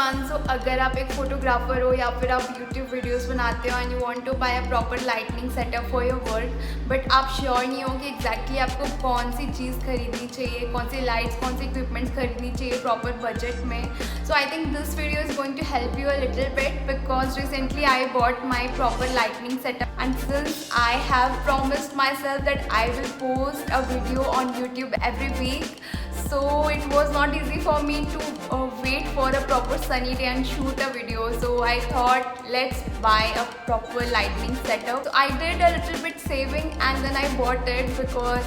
Everyone. सो अगर आप एक फोटोग्राफर हो या फिर आप यूट्यूब वीडियोस बनाते हो and you want to buy a proper lightning setup for your work but आप श्योर नहीं हो कि एग्जैक्टली आपको कौन सी चीज़ खरीदनी चाहिए, कौन सी लाइट्स, कौन सी इक्विपमेंट्स खरीदनी चाहिए प्रॉपर बजट में। So I think this video is going to help you a little bit because recently I bought my proper lightning setup and since I have promised myself that I will post a video on YouTube every week, so it was not easy for me to wait for a proper sunny day and shoot a video. So I thought let's buy a proper lighting setup. So I did a little bit saving and then I bought it because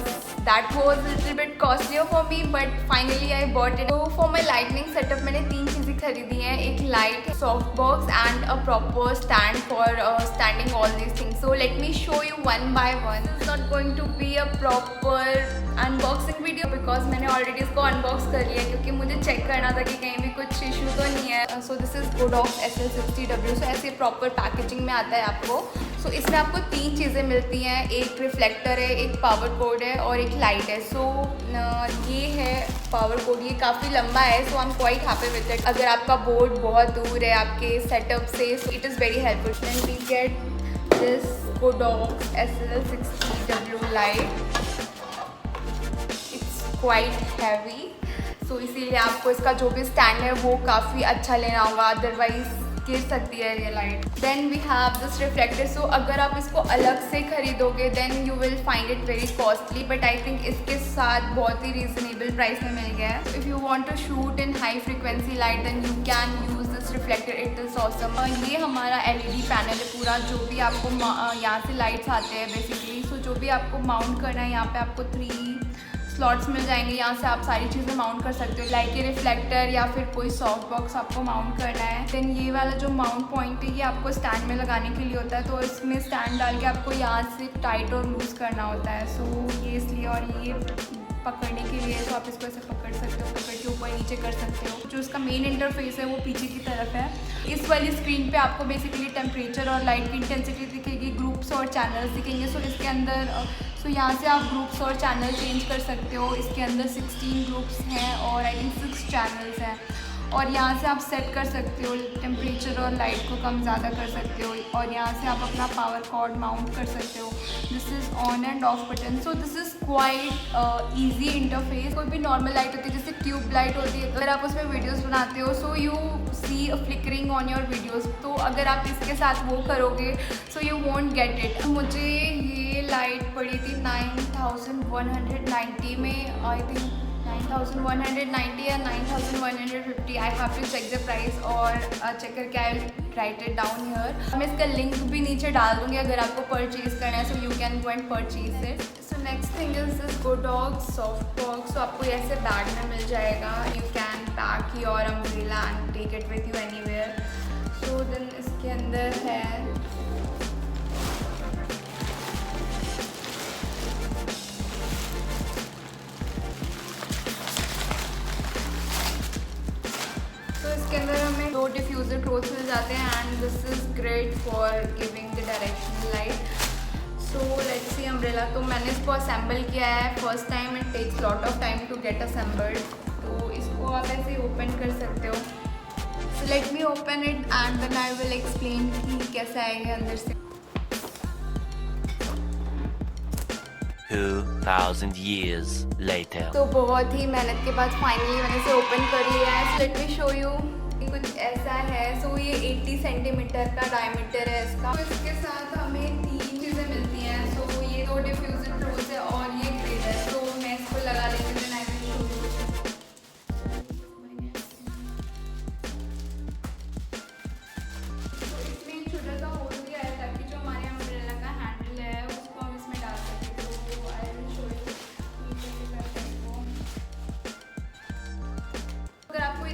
that was a little bit costlier for me, but finally I bought it. So for my lighting setup मैंने 3 चीज़ें खरीदी हैं, एक light, soft box and a proper stand for standing all these things. So let me show you one by one. It's not going to be a proper unboxing video because मैंने already इसको unbox कर लिया क्योंकि मुझे check करना था कि कहीं भी कुछ इशू तो नहीं है. So this is Godox SL60W. सो ऐसे प्रॉपर पैकेजिंग में आता है आपको. सो इसमें आपको 3 चीज़ें मिलती हैं, एक रिफ्लेक्टर है, एक पावर कोड है और एक लाइट है. सो ये है पावर कोड, ये काफ़ी लंबा है. So I am quite happy with it. अगर आपका बोर्ड बहुत दूर है आपके सेटअप से, so it is very helpful. Then we get this Godox SL60W light. Quite heavy, so इसीलिए आपको इसका जो भी स्टैंड है वो काफ़ी अच्छा लेना होगा, अदरवाइज गिर सकती है ये light. Then we have this reflector. So अगर आप इसको अलग से खरीदोगे then you will find it very costly, but I think इसके साथ बहुत ही रीजनेबल प्राइस में मिल गया है. If you want to shoot in high frequency light then you can use this reflector. It is awesome. ये हमारा LED पैनल है पूरा, जो भी आपको यहाँ से लाइट्स आते हैं बेसिकली. सो जो भी आपको माउंट करना है यहाँ पे आपको 3 स्लॉट्स मिल जाएंगे. यहाँ से आप सारी चीज़ें माउंट कर सकते हो, लाइक ये रिफ्लेक्टर या फिर कोई सॉफ्ट बॉक्स आपको माउंट करना है. देन ये वाला जो माउंट पॉइंट है ये आपको स्टैंड में लगाने के लिए होता है, तो इसमें स्टैंड डाल के आपको यहाँ से टाइट और लूज़ करना होता है. सो ये इसलिए, और ये पकड़ने के लिए तो आप इसको ऐसे पकड़ सकते हो, पकड़ के ऊपर नीचे कर सकते हो. जो इसका मेन इंटरफेस है वो पीछे की तरफ है. इस वाली स्क्रीन पे आपको बेसिकली टेम्परेचर और लाइट की इंटेंसिटी दिखेगी, ग्रुप्स और चैनल्स दिखेंगे. सो इसके अंदर यहाँ से आप ग्रुप्स और चैनल चेंज कर सकते हो. इसके अंदर 16 ग्रुप्स हैं और आई थिंक 6 चैनल्स हैं. और यहाँ से आप सेट कर सकते हो टेम्परेचर और लाइट को कम ज़्यादा कर सकते हो. और यहाँ से आप अपना पावर कॉर्ड माउंट कर सकते हो. This is on end off button. So this is quite easy interface. कोई भी नॉर्मल लाइट होती है जैसे ट्यूब लाइट होती है, अगर आप उसमें वीडियोस बनाते हो so you see a flickering on your videos. तो अगर आप इसके साथ वो करोगे so you won't get it. मुझे ये लाइट पड़ी थी 9190 में, आई थिंक 9190 या 9150. I have to check the price और चेक करके I write it down here. मैं इसका लिंक भी नीचे डाल दूँगी अगर आपको परचेज़ करना है, so you can go and purchase it. So next thing is this Godox soft box. So आपको ऐसे बैग में मिल जाएगा. You can pack your umbrella and take it with you anywhere. So then इसके अंदर है इसके अंदर हमें 2 डिफ्यूज़र क्लोथ्स मिल जाते हैं and this is great for giving the directional light. So let's see umbrella. तो मैंने इसको असेंबल किया है first time. It takes lot of time to get assembled. तो इसको आप ऐसे ओपन कर सकते हो. So let me open it and then I will explain कि कैसा आएगा अंदर से. 2000 years later. तो बहुत ही मेहनत के बाद फाइनली मैंने इसे ओपन कर लिया है. सो लेट मी शो यू. कुछ ऐसा है. सो ये 80 सेंटीमीटर का डायमीटर है इसका. तो इसके साथ हमें 3 चीज़ें मिलती हैं. सो ये 2 डिफ्यूज़र क्लोथ्स है और ये ग्रिड है. तो मैं इसको लगा लेती हूँ.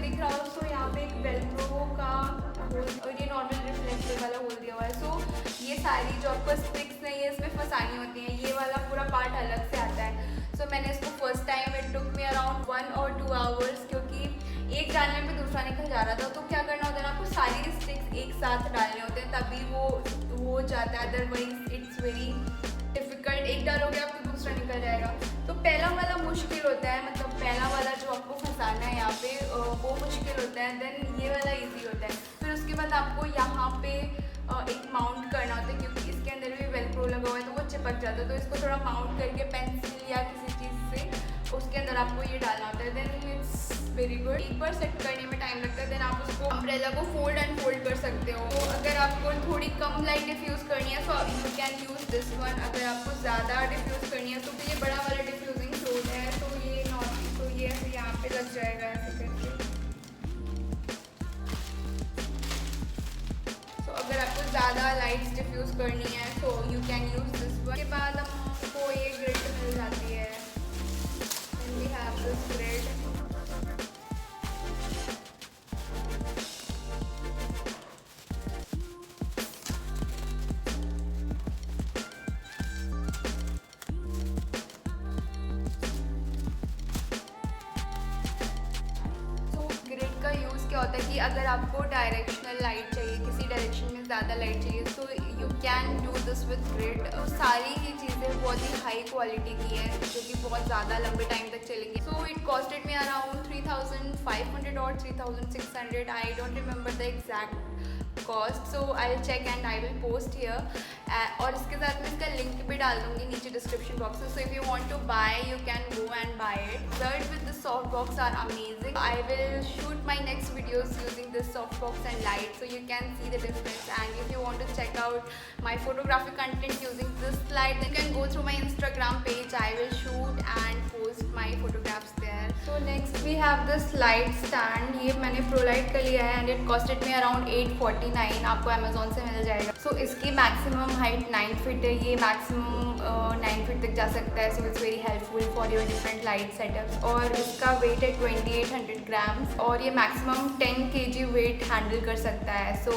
दिख रहा हो सो यहाँ पे एक वेल्क्रो का होल और ये नॉर्मल रिफ्लेक्टर वाला होल दिया हुआ है. सो ये सारी जो आपको स्टिक्स नहीं है इसमें फंसानी होती है, ये वाला पूरा पार्ट अलग से आता है. सो मैंने इसको first time it took me around 1 और 2 आवर्स क्योंकि एक डालने में दूसरा निकल जा रहा था. तो क्या करना होता है ना, आपको सारी स्टिक्स एक साथ डालने होते हैं तभी वो हो जाता है, अदरवाइज इट्स वेरी डिफ़िकल्ट. एक डालोगे आप तो दूसरा निकल जाएगा. तो पहला वाला मुश्किल होता है, मतलब पहला वाला जो आपको फंसाना है यहाँ पे वो मुश्किल होता होता है, देन ये वाला इजी होता है। फिर उसके बाद आपको यहाँ पे एक माउंट करना होता है, क्योंकि इसके अंदर भी वेलक्रो लगा हुआ है तो वो चिपक जाता है। तो इसको थोड़ा माउंट करके पेंसिल या किसी चीज़ से उसके अंदर आपको ये डालना होता है, देन इट्स वेरी गुड। एक बार सेट करने में टाइम लगता है, देन आप उसको अम्ब्रेला को फोल्ड एंड फोल्ड कर सकते हो। तो अगर आपको थोड़ी कम लाइट डिफ्यूज़ करनी है तो you can use this one. अगर आपको ज़्यादा डिफ्यूज़ करनी है तो फिर ये बड़ा वाला डिफ्यूजिंग फ्लोट है, तो ये नॉट, तो ये ऐसे यहाँ पे लग जाएगा ऐसे करके। तो अगर आपको ज़्यादा लाइट्स डिफ्यूज़ करनी है तो you can use this one. उसके बाद हमको ये ग्रिड मिल जाती है, and we have this grid. Grid का यूज़ क्या होता है कि अगर आपको डायरेक्शनल लाइट चाहिए, किसी डायरेक्शन में ज़्यादा लाइट चाहिए, तो you can do this with grid. सारी ही चीज़ें बहुत ही हाई क्वालिटी की हैं जो कि बहुत ज़्यादा लंबे टाइम तक चलेंगी। So it costed me around 3500 और 3600, I don't remember the exact cost, so I will check and I will post here. और इसके साथ मैं इसका लिंक भी डाल दूँगी नीचे डिस्क्रिप्शन बॉक्स में, so if you want to buy you can go and buy it. Third with the soft box are amazing. I will shoot my next videos using this soft box and light, so you can see the difference. And if you want to check out my photography content using this light, then you can go through my Instagram page. I will shoot and post my photographs there. So next we have this light stand. ये मैंने ProLight का लिया है and it costed me around 849. आपको Amazon से मिल जाएगा। So इसकी maximum height 9 feet है, ये maximum 9 feet तक जा सकता है। So it's very helpful for your different light setups। और इसका वेट है 2800 ग्राम्स और ये मैक्सिमम 10 kg वेट हैंडल कर सकता है। So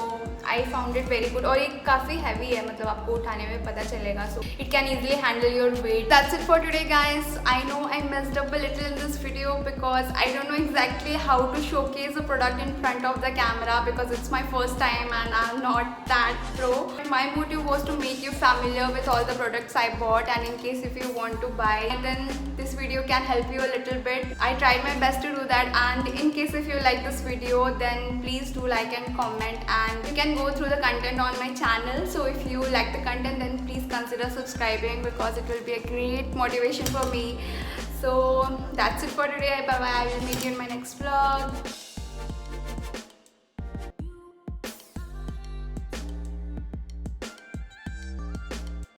I found it very good, और ये काफ़ी हैवी है, मतलब आपको उठाने में पता चलेगा। So it can easily handle your weight. That's it for today guys. I know I messed up a little in this video because I don't know exactly how to showcase a product in front of the camera because it's my first time and I am not that pro. My motive was to make you familiar with all the products I bought, and in case if you want to buy, then this video can help you a little bit. I tried my best to do that, and in case if you like this video, then please do like and comment, and you can go through the content on my channel. So if you like the content, then please consider subscribing because it will be a great motivation for me. So that's it for today. Bye bye. I will meet you in my next vlog.